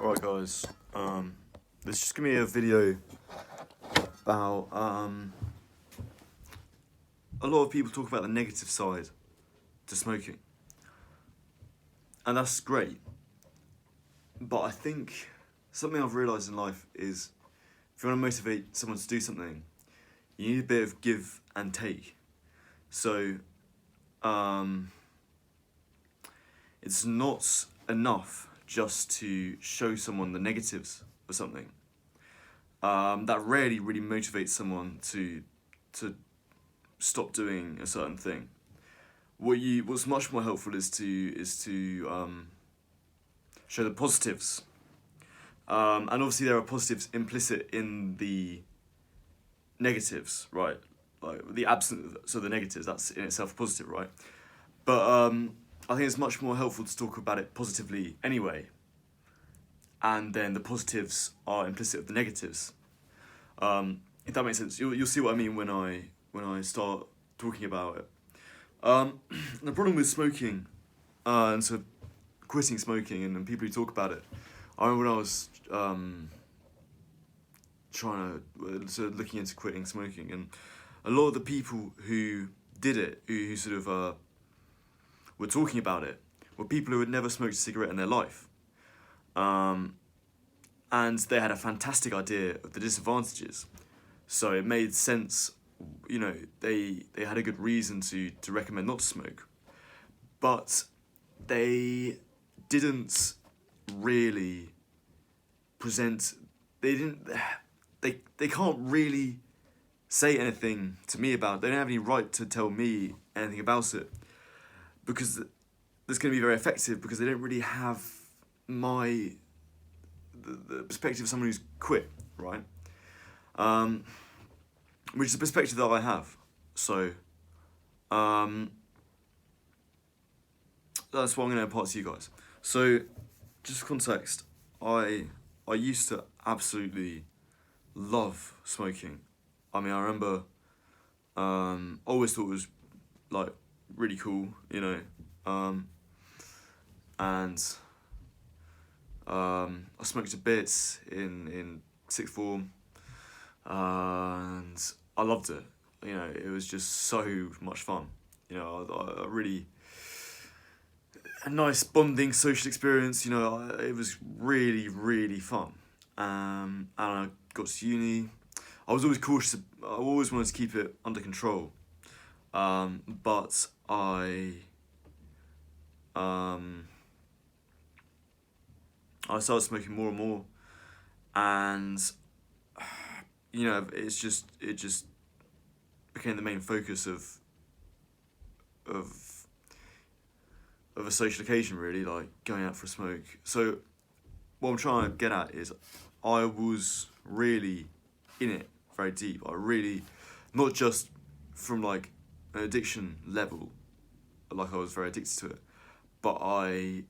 Alright guys, this is just gonna be a video about, a lot of people talk about the negative side to smoking. And that's great. But I think something I've realised in life is if you want to motivate someone to do something, you need a bit of give and take. So, it's not enough just to show someone the negatives of something. That rarely really motivates someone to stop doing a certain thing. What's much more helpful is to show the positives. And obviously there are positives implicit in the negatives, right? Like the absence, so the negatives, that's in itself positive, right? But I think it's much more helpful to talk about it positively anyway. And then the positives are implicit of the negatives. If that makes sense, you'll see what I mean when I start talking about it. The problem with smoking, and so quitting smoking, and people who talk about it. I remember when I was looking into quitting smoking, and a lot of the people who did it, who sort of were talking about it, were people who had never smoked a cigarette in their life. And they had a fantastic idea of the disadvantages. So it made sense, you know, they had a good reason to recommend not to smoke. But they didn't really present, they can't really say anything to me about it. They don't have any right to tell me anything about it, because it's going to be very effective, because they don't really have the perspective of someone who's quit, right? Which is a perspective that I have. So that's what I'm going to impart to you guys. So, just for context, I used to absolutely love smoking. I mean, I remember always thought it was like really cool, you know, and I smoked a bit in sixth form, and I loved it. You know, it was just so much fun. You know, I really a nice bonding social experience. You know, it was really really fun. And I got to uni. I was always cautious. I always wanted to keep it under control. But I started smoking more and more, and you know, it just became the main focus of a social occasion, really, like going out for a smoke. So what I'm trying to get at is I was really in it very deep. I really, not just from like an addiction level, like I was very addicted to it, but I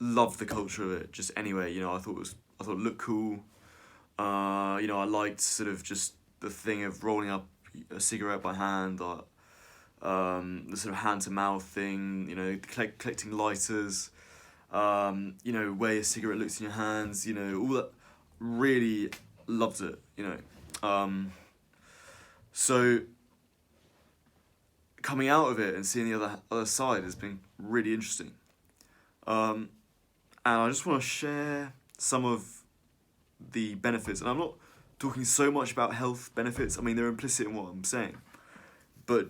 loved the culture of it just anyway. You know, I thought it looked cool. You know, I liked sort of just the thing of rolling up a cigarette by hand, the sort of hand to mouth thing, you know, collecting lighters, you know, way a cigarette looks in your hands, you know, all that. Really loved it, you know. So coming out of it and seeing the other side has been really interesting. And I just want to share some of the benefits, and I'm not talking so much about health benefits. I mean, they're implicit in what I'm saying, but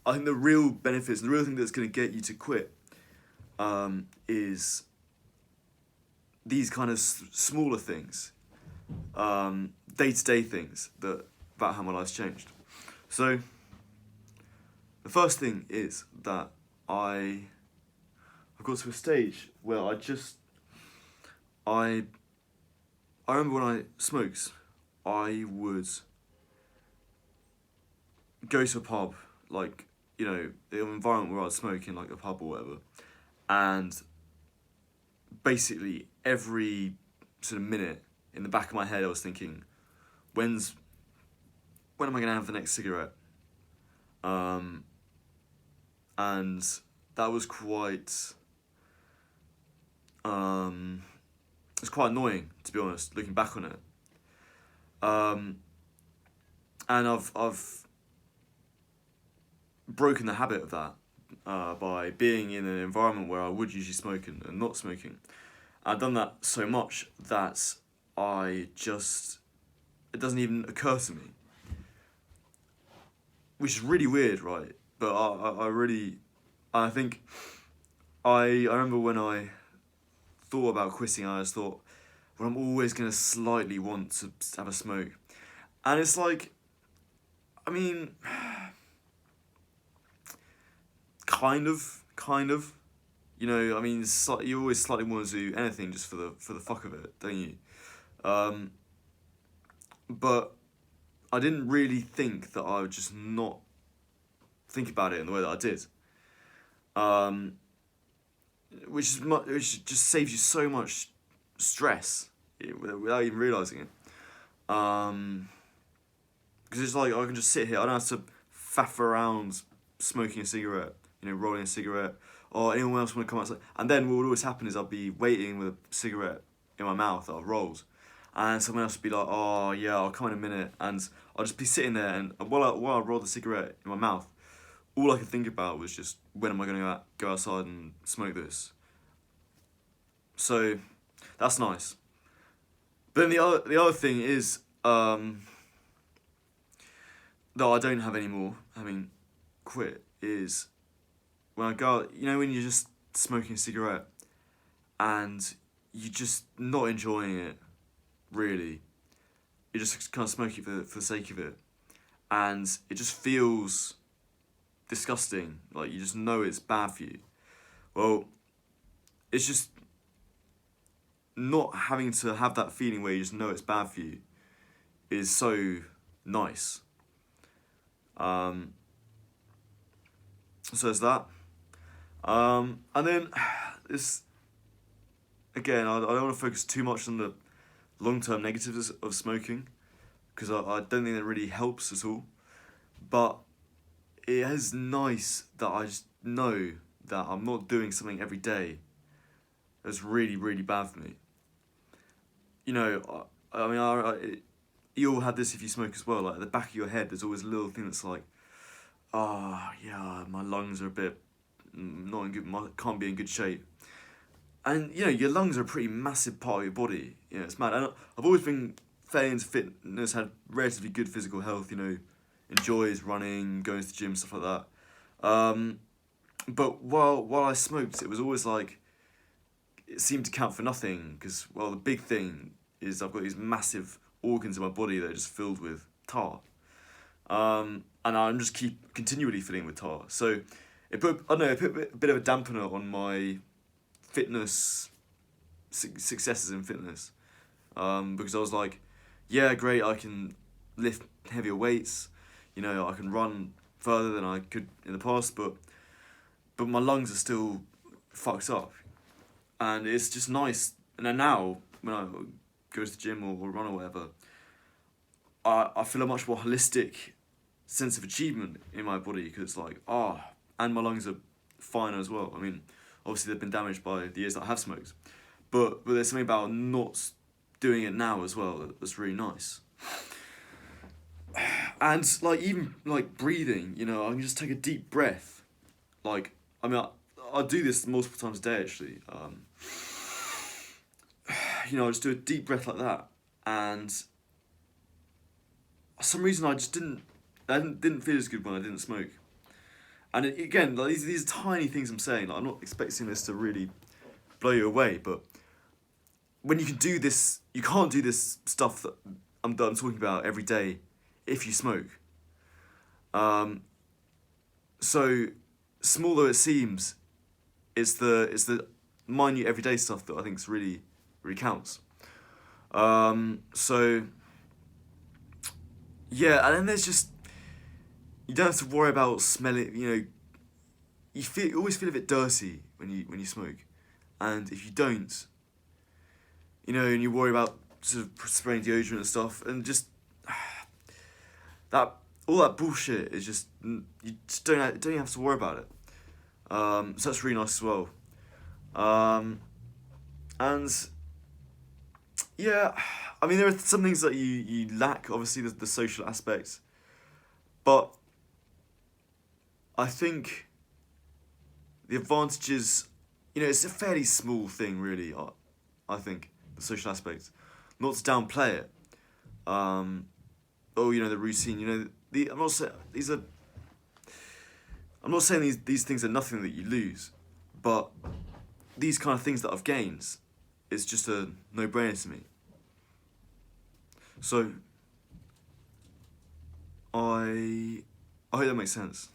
I think the real benefits, the real thing that's going to get you to quit, is these kind of smaller things, day-to-day things about how my life's changed. So the first thing is that I got to a stage where I remember when I smoked, I would go to a pub, like, you know, the environment where I'd smoke in, like a pub or whatever, and basically every sort of minute in the back of my head I was thinking, when am I going to have the next cigarette? And that was quite it's quite annoying, to be honest, looking back on it. Um, and I've broken the habit of that by being in an environment where I would usually smoke and not smoking. I've done that so much that it doesn't even occur to me, which is really weird, right? But I think I remember when I thought about quitting, I just thought, well, I'm always going to slightly want to have a smoke. And it's like, I mean, kind of. You know, I mean, you always slightly want to do anything just for the fuck of it, don't you? Um, but I didn't really think that I would just not think about it in the way that I did. Um, which just saves you so much stress without even realizing it. Because it's like I can just sit here. I don't have to faff around smoking a cigarette, rolling a cigarette, or anyone else want to come outside. And then what would always happen is I'd be waiting with a cigarette in my mouth that I've rolled, and someone else would be like, "Oh yeah, I'll come in a minute," and I'll just be sitting there, and while I roll the cigarette in my mouth, all I could think about was just when am I going to go outside and smoke this. So that's nice. But then the other thing is that I don't have anymore, having quit, is when I go out, when you're just smoking a cigarette and you're just not enjoying it, really. You're just kind of smoking for the sake of it. And it just feels disgusting. Like, you just know it's bad for you. Well, it's just not having to have that feeling where you just know it's bad for you is so nice. So there's that. And then this, again, I don't want to focus too much on the long-term negatives of smoking, because I don't think that really helps at all. But it is nice that I just know that I'm not doing something every day that's really, really bad for me. You all have this if you smoke as well. Like, at the back of your head, there's always a little thing that's like, yeah, my lungs are a bit not in good, can't be in good shape. And your lungs are a pretty massive part of your body. It's mad. And I've always been fairly into fitness, had relatively good physical health. Enjoys running, going to the gym, stuff like that. But while I smoked, it was always like it seemed to count for nothing, because the big thing is I've got these massive organs in my body that are just filled with tar. And I'm just continually filling with tar. So it put a bit of a dampener on my fitness successes in fitness, because I was like, yeah, great, I can lift heavier weights, I can run further than I could in the past, but my lungs are still fucked up, and it's just nice. And then now when I go to the gym or run or whatever, I feel a much more holistic sense of achievement in my body, because it's like, and my lungs are fine as well. I mean, obviously they've been damaged by the years that I have smoked, but there's something about not doing it now as well that's really nice. And even breathing, I can just take a deep breath. I do this multiple times a day actually. I just do a deep breath like that, and for some reason I didn't feel as good when I didn't smoke. And again, these are tiny things I'm saying. I'm not expecting this to really blow you away, but when you can do this, you can't do this stuff that I'm talking about every day if you smoke. So small though it seems, it's the minute everyday stuff that I think is really counts. So yeah, and then there's just, you don't have to worry about smelling. You always feel a bit dirty when you smoke, and if you don't, and you worry about sort of spraying deodorant and stuff, and just that all that bullshit is just, you just don't even have to worry about it. So that's really nice as well. And Yeah, I mean, there are some things that you lack, obviously, the social aspects. But I think the advantages, it's a fairly small thing, really, I think, the social aspect. Not to downplay it. Um, the routine, I'm not saying these things are nothing that you lose, but these kind of things that I've gained, it's just a no-brainer to me. So I hope that makes sense.